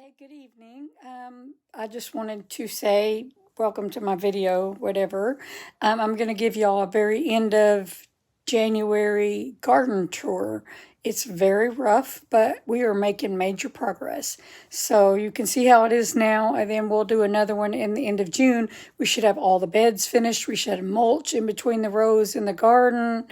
Hey, good evening. I just wanted to say welcome to my video, whatever. I'm going to give y'all a very end of January garden tour. It's very rough, but we are making major progress. So you can see how it is now, and then we'll do another one in the end of June. We should have all the beds finished. We should have mulch in between the rows in the garden.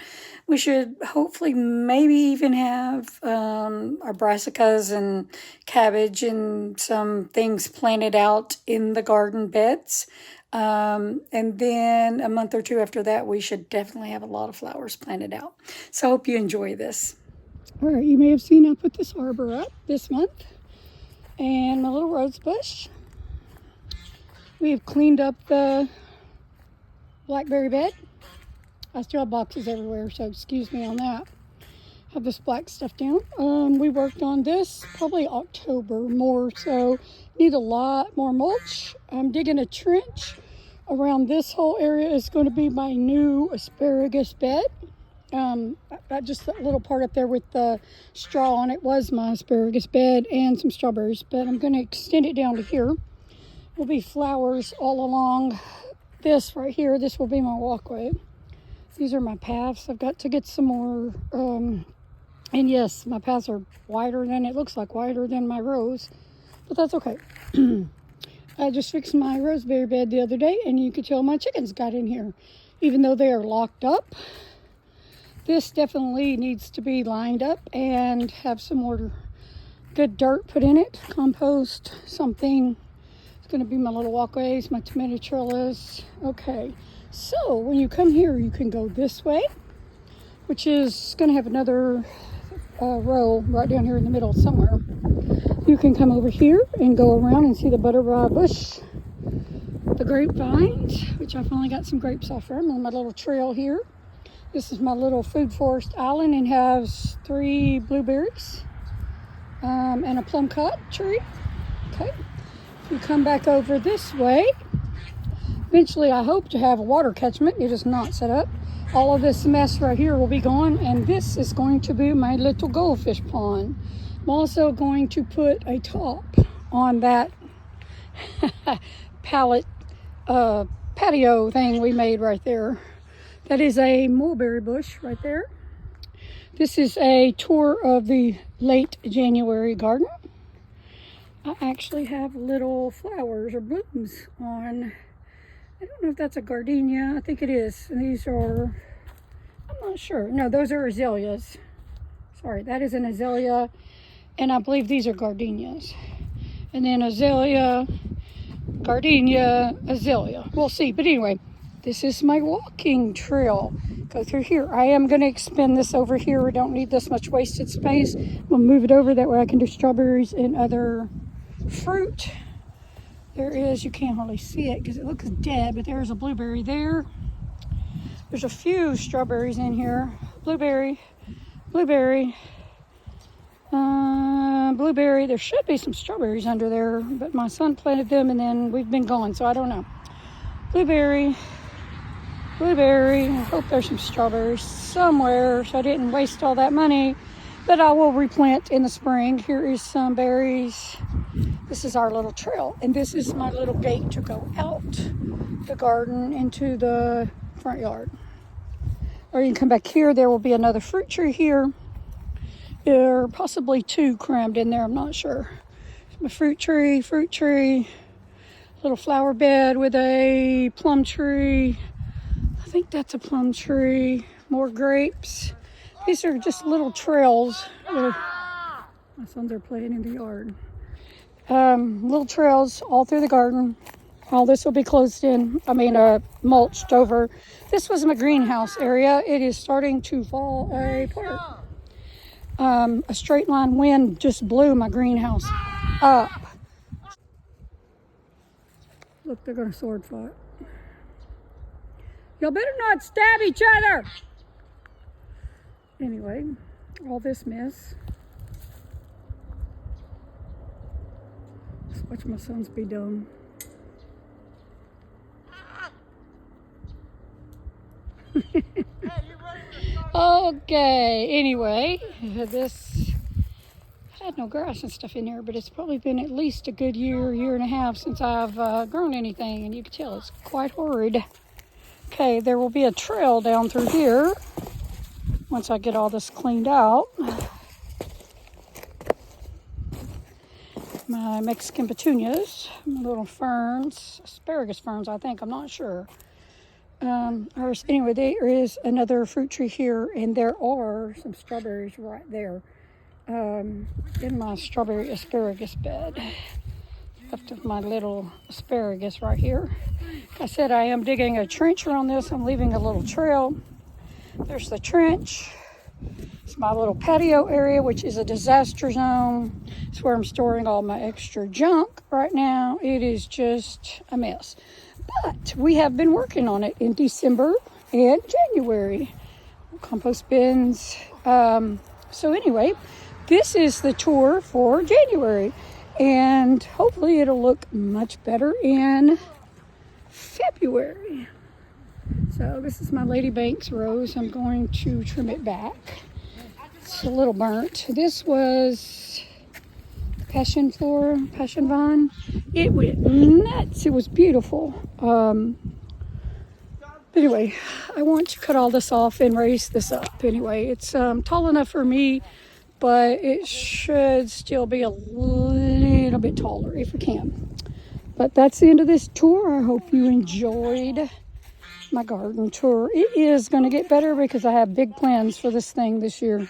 We should hopefully maybe even have our brassicas and cabbage and some things planted out in the garden beds. And then a month or two after that, we should definitely have a lot of flowers planted out. So I hope you enjoy this. All right, you may have seen I put this arbor up this month and my little rose bush. We have cleaned up the blackberry bed. I still have boxes everywhere, so excuse me on that. Have this black stuff down. We worked on this probably October more, so need a lot more mulch. I'm digging a trench around this whole area. Is going to be my new asparagus bed. Just that little part up there with the straw on it was my asparagus bed and some strawberries, but I'm going to extend it down to here. Will be flowers all along this right here. This will be my walkway. These are my paths. I've got to get some more, and yes, my paths are wider than, it looks like wider than my rows, but that's okay. I just fixed my roseberry bed the other day, and you could tell my chickens got in here, even though they are locked up. This definitely needs to be lined up and have some more good dirt put in it, compost, something. It's going to be my little walkways, my tomato trellis. Okay, so when you come here, you can go this way, which is going to have another row right down here in the middle somewhere. You can come over here and go around and see the butterfly bush, the grapevines, which I finally got some grapes off from on my little trail here. This is my little food forest island and has 3 blueberries and a plum cut tree. Okay, if you come back over this way, eventually I hope to have a water catchment. It is not set up. All of this mess right here will be gone, and this is going to be my little goldfish pond. I'm also going to put a top on that patio thing we made right there. That is a mulberry bush right there. This is a tour of the late January garden. I actually have little flowers or blooms on. I don't know if that's a gardenia. I think it is. And these are, I'm not sure. No, those are azaleas. Sorry, that is an azalea. And I believe these are gardenias. And then azalea, gardenia, azalea. We'll see. But anyway, this is my walking trail. Go through here. I am going to expand this over here. We don't need this much wasted space. We'll move it over. That way I can do strawberries and other fruit. There is, you can't hardly see it because it looks dead, but there's a blueberry there. There's a few strawberries in here. Blueberry, blueberry, blueberry. There should be some strawberries under there, but my son planted them and then we've been gone, so I don't know. Blueberry, blueberry. I hope there's some strawberries somewhere so I didn't waste all that money, but I will replant in the spring. Here is some berries. This is our little trail, and this is my little gate to go out the garden into the front yard. Or you can come back here. There will be another fruit tree here. There are possibly 2 crammed in there. I'm not sure. A fruit tree, little flower bed with a plum tree. I think that's a plum tree. More grapes. These are just little trails. My sons are playing in the yard. Little trails all through the garden. All this will be closed in, mulched over. This was my greenhouse area. It is starting to fall apart. A straight line wind just blew my greenhouse up. Look, they're gonna sword fight. Y'all better not stab each other. Anyway, all this mess. Just watch my sons be dumb. Okay, anyway, this had no grass and stuff in there, but it's probably been at least a good year, year and a half since I've grown anything, and you can tell it's quite horrid. Okay, there will be a trail down through here once I get all this cleaned out. My Mexican petunias, my little ferns, asparagus ferns, I think, I'm not sure. Anyway, there is another fruit tree here, and there are some strawberries right there in my strawberry asparagus bed. Left of my little asparagus right here. Like I said, I am digging a trench around this. I'm leaving a little trail. There's the trench. It's my little patio area, which is a disaster zone. It's where I'm storing all my extra junk right now. It is just a mess. But we have been working on it in December and January. Compost bins. So anyway, this is the tour for January. And hopefully it'll look much better in February. So this is my Lady Banks rose. I'm going to trim it back. It's a little burnt. This was passion vine. It went nuts. It was beautiful. Anyway, I want to cut all this off and raise this up. Anyway, it's tall enough for me, but it should still be a little bit taller if we can. But that's the end of this tour. I hope you enjoyed my garden tour. It is going to get better because I have big plans for this thing this year.